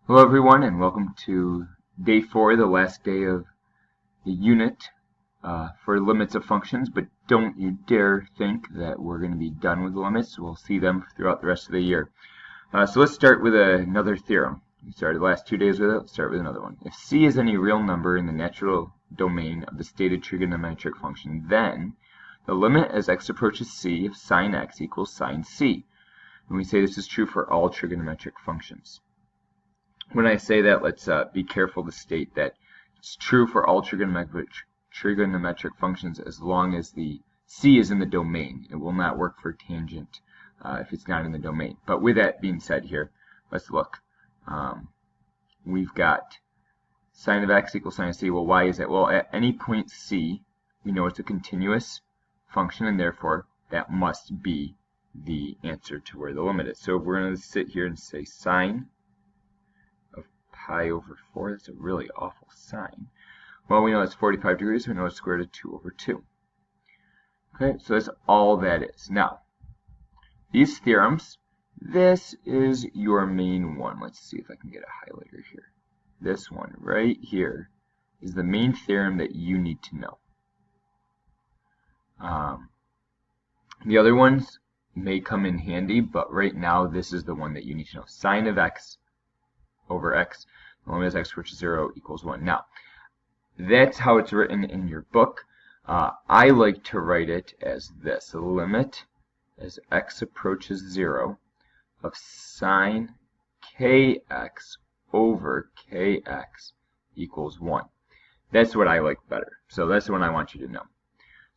Hello everyone and welcome to day 4, the last day of the unit for limits of functions, but don't you dare think that we're going to be done with the limits. We'll see them throughout the rest of the year. So let's start with another theorem. We started the last 2 days with it. Let's start with another one. If c is any real number in the natural domain of the stated trigonometric function, then the limit as x approaches c of sine x equals sine c. And we say this is true for all trigonometric functions. When I say that, let's be careful to state that it's true for all trigonometric functions as long as the c is in the domain. It will not work for tangent if it's not in the domain. But with that being said here, let's look. We've got sine of x equals sine of c. Well, why is that? Well, at any point c, we know it's a continuous function, and therefore that must be the answer to where the limit is. So we're going to sit here and say sine pi over 4, that's a really awful sign. Well, we know it's 45 degrees, we know it's square root of 2 over 2. Okay, so that's all that is. Now, these theorems, this is your main one. Let's see if I can get a highlighter here. This one right here is the main theorem that you need to know. The other ones may come in handy, but right now this is the one that you need to know. Sine of x over x, the limit as x approaches 0 equals 1. Now, that's how it's written in your book. I like to write it as this: the limit as x approaches 0 of sine kx over kx equals 1. That's what I like better. So that's the one I want you to know.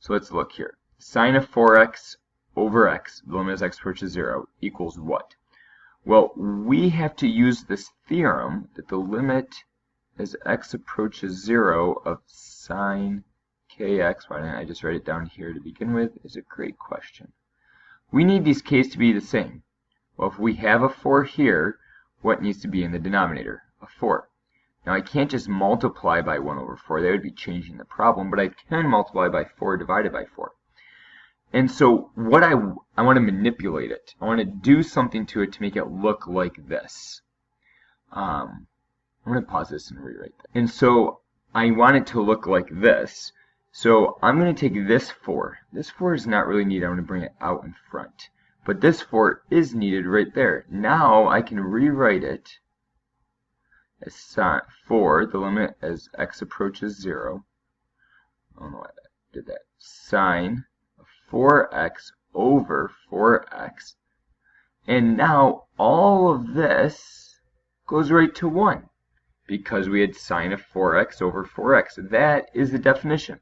So let's look here. Sine of 4x over x, the limit as x approaches 0, equals what? Well, we have to use this theorem that the limit as x approaches 0 of sine kx, why didn't I just write it down here to begin with, is a great question. We need these k's to be the same. Well, if we have a 4 here, what needs to be in the denominator? A 4. Now, I can't just multiply by 1 over 4. That would be changing the problem, but I can multiply by 4 divided by 4. And so what I want to manipulate it. I want to do something to it to make it look like this. I'm going to pause this and rewrite that. And so I want it to look like this. So I'm going to take this 4. This 4 is not really needed. I'm going to bring it out in front. But this 4 is needed right there. Now I can rewrite it as sine 4, the limit as x approaches 0. I don't know why I did that. Sine 4x over 4x, and now all of this goes right to 1 because we had sine of 4x over 4x. That is the definition.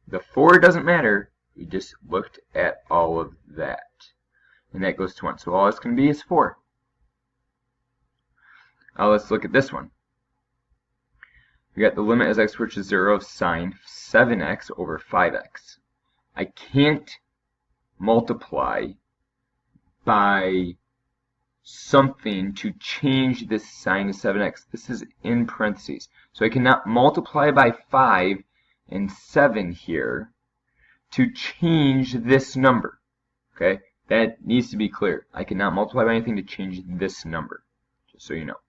The 4 doesn't matter. We just looked at all of that, and that goes to 1. So all it's going to be is 4. Now let's look at this one. We got the limit as x approaches 0 of sine 7x over 5x. I can't multiply by something to change this sine of 7x. This is in parentheses. So I cannot multiply by 5 and 7 here to change this number. Okay? That needs to be clear. I cannot multiply by anything to change this number, just so you know.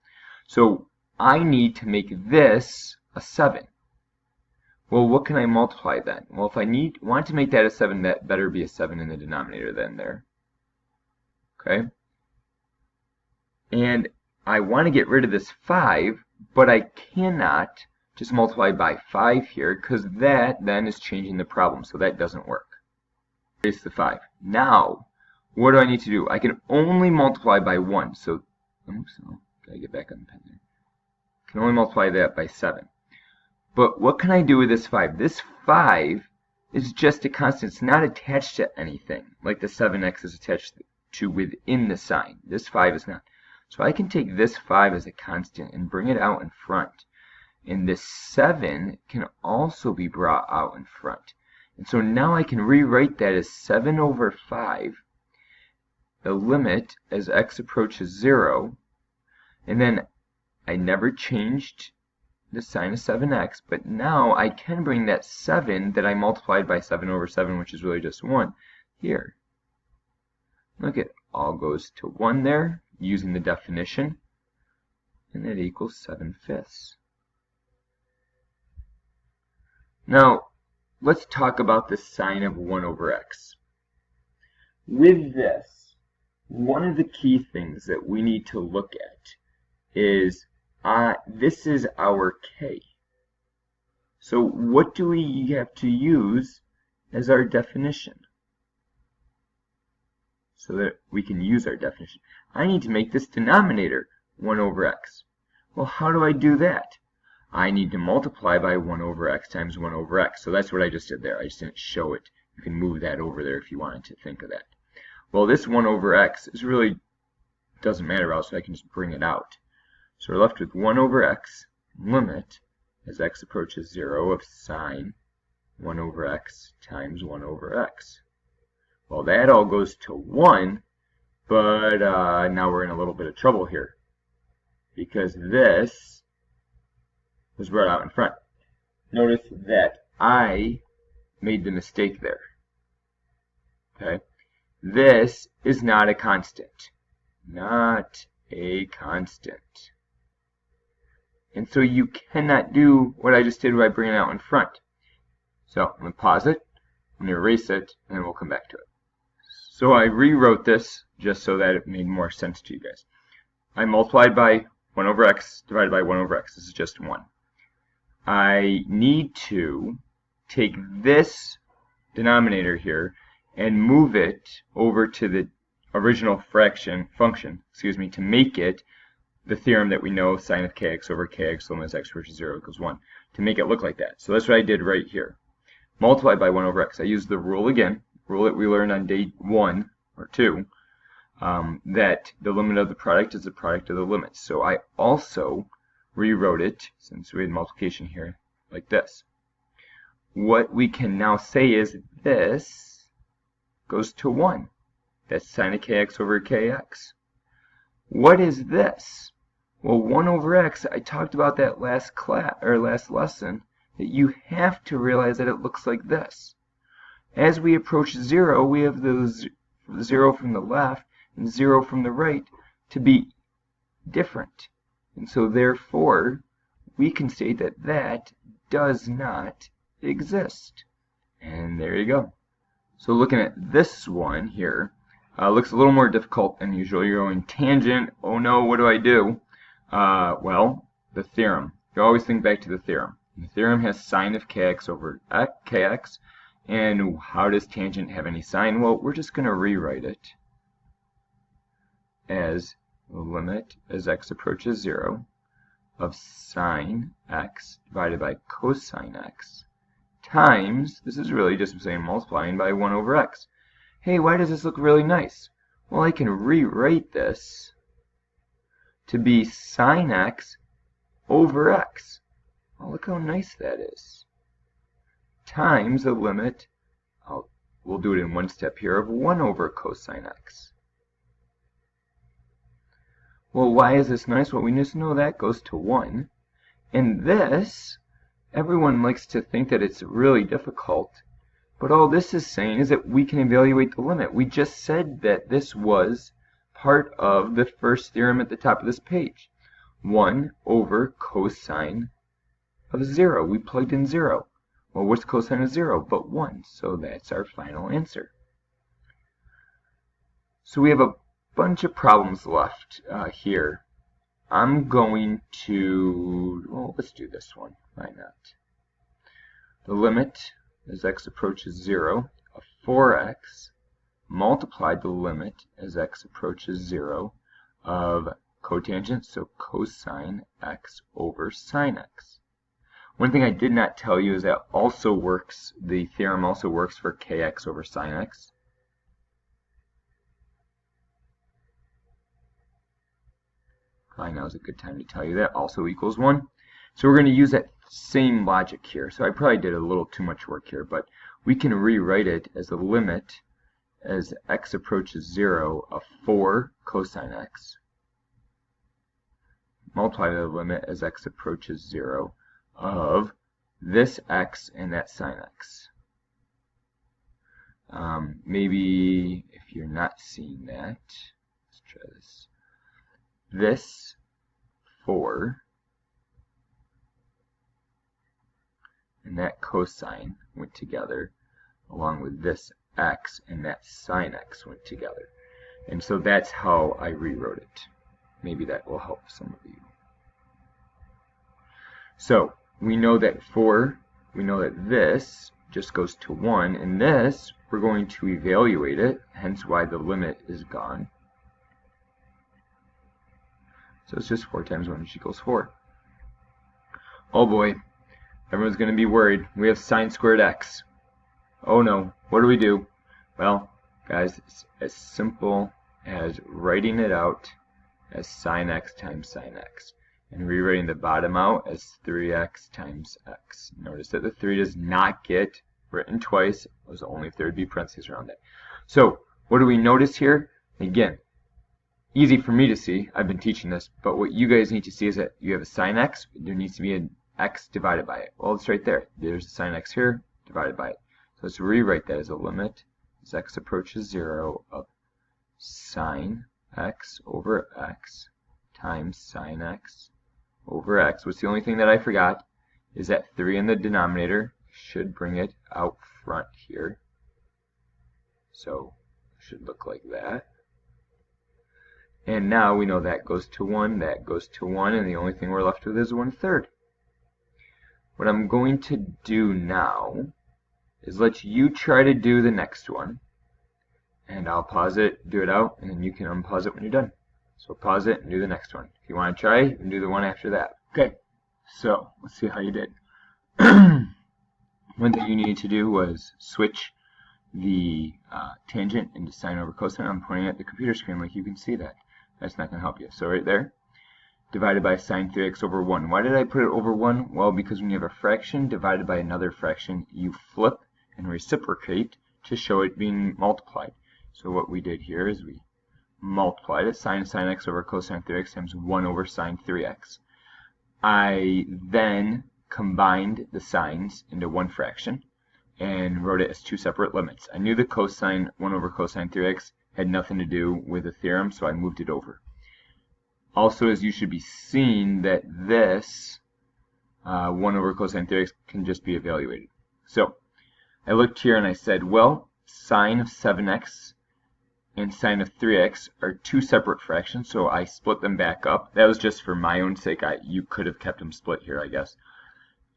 So I need to make this a 7. Well, what can I multiply then? Well, if I want to make that a 7, that better be a 7 in the denominator then there. Okay? And I want to get rid of this 5, but I cannot just multiply by 5 here because that then is changing the problem, so that doesn't work. Erase the 5. Now, what do I need to do? I can only multiply by 1, so, gotta get back on the pen there. I can only multiply that by 7. But what can I do with this 5? This 5 is just a constant. It's not attached to anything, like the 7x is attached to within the sign. This 5 is not. So I can take this 5 as a constant and bring it out in front. And this 7 can also be brought out in front. And so now I can rewrite that as 7 over 5, the limit as x approaches 0. And then I never changed the sine of 7x, but now I can bring that 7 that I multiplied by 7 over 7, which is really just 1, here. Look, it all goes to 1 there, using the definition. and it equals 7/5. Now, let's talk about the sine of 1 over x. With this, one of the key things that we need to look at is this is our k. So what do we have to use as our definition so that we can use our definition? I need to make this denominator 1 over x. Well, how do I do that? I need to multiply by 1 over x times 1 over x. So that's what I just did there. I just didn't show it. You can move that over there if you wanted to think of that. Well, this 1 over x is really doesn't matter about, so I can just bring it out. So we're left with 1 over x limit as x approaches 0 of sine 1 over x times 1 over x. Well, that all goes to 1, but now we're in a little bit of trouble here because this was brought out in front. Notice that I made the mistake there. Okay, this is not a constant. Not a constant. And so you cannot do what I just did by bringing it out in front. So I'm going to pause it, I'm going to erase it, and then we'll come back to it. So I rewrote this just so that it made more sense to you guys. I multiplied by 1 over x divided by 1 over x. This is just 1. I need to take this denominator here and move it over to the original function, to make it the theorem that we know, sine of kx over kx limit as x approaches 0 equals 1, to make it look like that. So that's what I did right here. Multiply by 1 over x. I used the rule again, rule that we learned on day 1 or 2, that the limit of the product is the product of the limits. So I also rewrote it, since we had multiplication here, like this. What we can now say is this goes to 1. That's sine of kx over kx. What is this? Well, 1 over x, I talked about that last lesson, that you have to realize that it looks like this. As we approach 0, we have the 0 from the left and 0 from the right to be different. And so therefore, we can state that that does not exist. And there you go. So looking at this one here, looks a little more difficult than usual. You're going tangent. Oh no, what do I do? Well, the theorem. You always think back to the theorem. The theorem has sine of kx over kx. And how does tangent have any sign? Well, we're just going to rewrite it as the limit as x approaches 0 of sine x divided by cosine x times, this is really just saying multiplying by 1 over x. Hey, why does this look really nice? Well, I can rewrite this to be sine x over x. Oh, look how nice that is. Times the limit, we'll do it in one step here, of 1 over cosine x. Well, why is this nice? Well, we just know that goes to 1. And this, everyone likes to think that it's really difficult. But all this is saying is that we can evaluate the limit. We just said that this was part of the first theorem at the top of this page. 1 over cosine of 0. We plugged in 0. Well, what's cosine of 0 but 1? So that's our final answer. So we have a bunch of problems left here. I'm going to, well, let's do this one. Why not? The limit as x approaches 0 of 4x multiplied the limit as x approaches 0 of cotangent, so cosine x over sine x. One thing I did not tell you is that also works, the theorem also works for kx over sine x. Probably now is a good time to tell you that also equals 1. So we're going to use that same logic here. So I probably did a little too much work here, but we can rewrite it as the limit as x approaches 0 of 4 cosine x multiply the limit as x approaches 0 of this x and that sine x. Maybe if you're not seeing that, let's try this. This 4, and that cosine went together along with this x, and that sine x went together. And so that's how I rewrote it. Maybe that will help some of you. So we know that we know that this just goes to 1, and this, we're going to evaluate it, hence why the limit is gone. So it's just 4 times 1, which equals 4. Oh boy, everyone's going to be worried. We have sine squared x. Oh no, what do we do? Well, guys, it's as simple as writing it out as sine x times sine x, and rewriting the bottom out as 3x times x. Notice that the 3 does not get written twice. It was only if there would be parentheses around it. So what do we notice here? Again, easy for me to see. I've been teaching this, but what you guys need to see is that you have a sine x. There needs to be an x divided by it. Well, it's right there. There's a sine x here divided by it. So let's rewrite that as a limit as x approaches 0 of sine x over x times sine x over x. What's the only thing that I forgot is that 3 in the denominator. Should bring it out front here. So it should look like that. And now we know that goes to 1, that goes to 1, and the only thing we're left with is 1/3. What I'm going to do now is let you try to do the next one. And I'll pause it, do it out, and then you can unpause it when you're done. So pause it and do the next one. If you want to try, you can do the one after that. Okay, so let's see how you did. One thing you needed to do was switch the tangent into sine over cosine. I'm pointing at the computer screen like you can see that. That's not going to help you. So right there, divided by sine 3x over 1. Why did I put it over 1? Well, because when you have a fraction divided by another fraction, you flip and reciprocate to show it being multiplied. So what we did here is we multiplied it, sine x over cosine 3x times 1 over sine 3x. I then combined the signs into one fraction and wrote it as 2 separate limits. I knew the cosine 1 over cosine 3x had nothing to do with the theorem, so I moved it over. Also, as you should be seeing that this 1 over cosine 3x can just be evaluated. So I looked here and I said, well, sine of 7x and sine of 3x are 2 separate fractions, so I split them back up. That was just for my own sake. You could have kept them split here, I guess.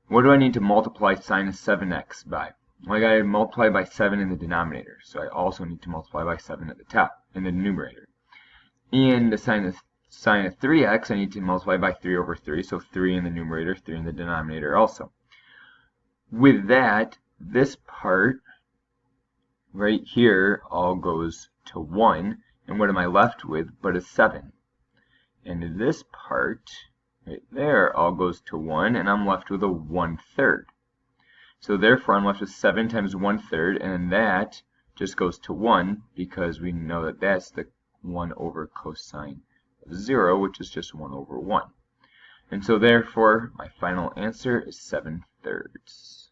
What do I need to multiply sine of 7x by? Well, I got to multiply by 7 in the denominator, so I also need to multiply by 7 at the top in the numerator. And the sine of 3x, I need to multiply by 3 over 3, so 3 in the numerator, 3 in the denominator also. With that, this part right here all goes to 1, and what am I left with but a 7? And this part right there all goes to 1, and I'm left with a 1/3. So therefore I'm left with 7 times 1/3, and that just goes to 1 because we know that that's the 1 over cosine of 0, which is just 1 over 1. And so therefore my final answer is 7/3.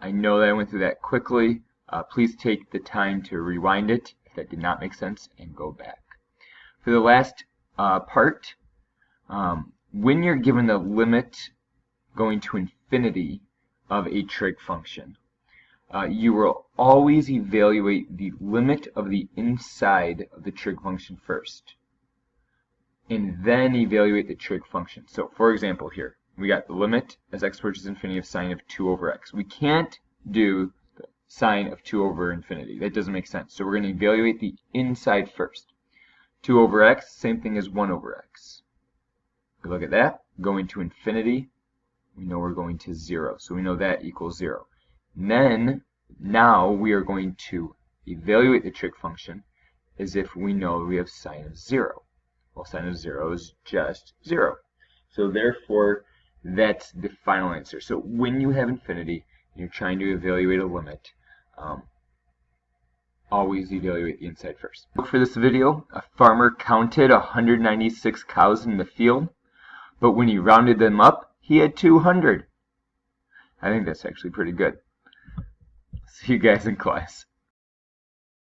I know that I went through that quickly. Please take the time to rewind it if that did not make sense and go back. For the last part, when you're given the limit going to infinity of a trig function, you will always evaluate the limit of the inside of the trig function first, and then evaluate the trig function. So for example here, we got the limit as x approaches infinity of sine of 2 over x. We can't do the sine of 2 over infinity. That doesn't make sense. So we're going to evaluate the inside first. 2 over x, same thing as 1 over x. We look at that, going to infinity, we know we're going to 0. So we know that equals 0. And then, now we are going to evaluate the trig function as if we know we have sine of 0. Well, sine of 0 is just 0. So therefore, that's the final answer. So when you have infinity and you're trying to evaluate a limit, always evaluate the inside first. For this video, a farmer counted 196 cows in the field, but when he rounded them up, he had 200. I think that's actually pretty good. See you guys in class.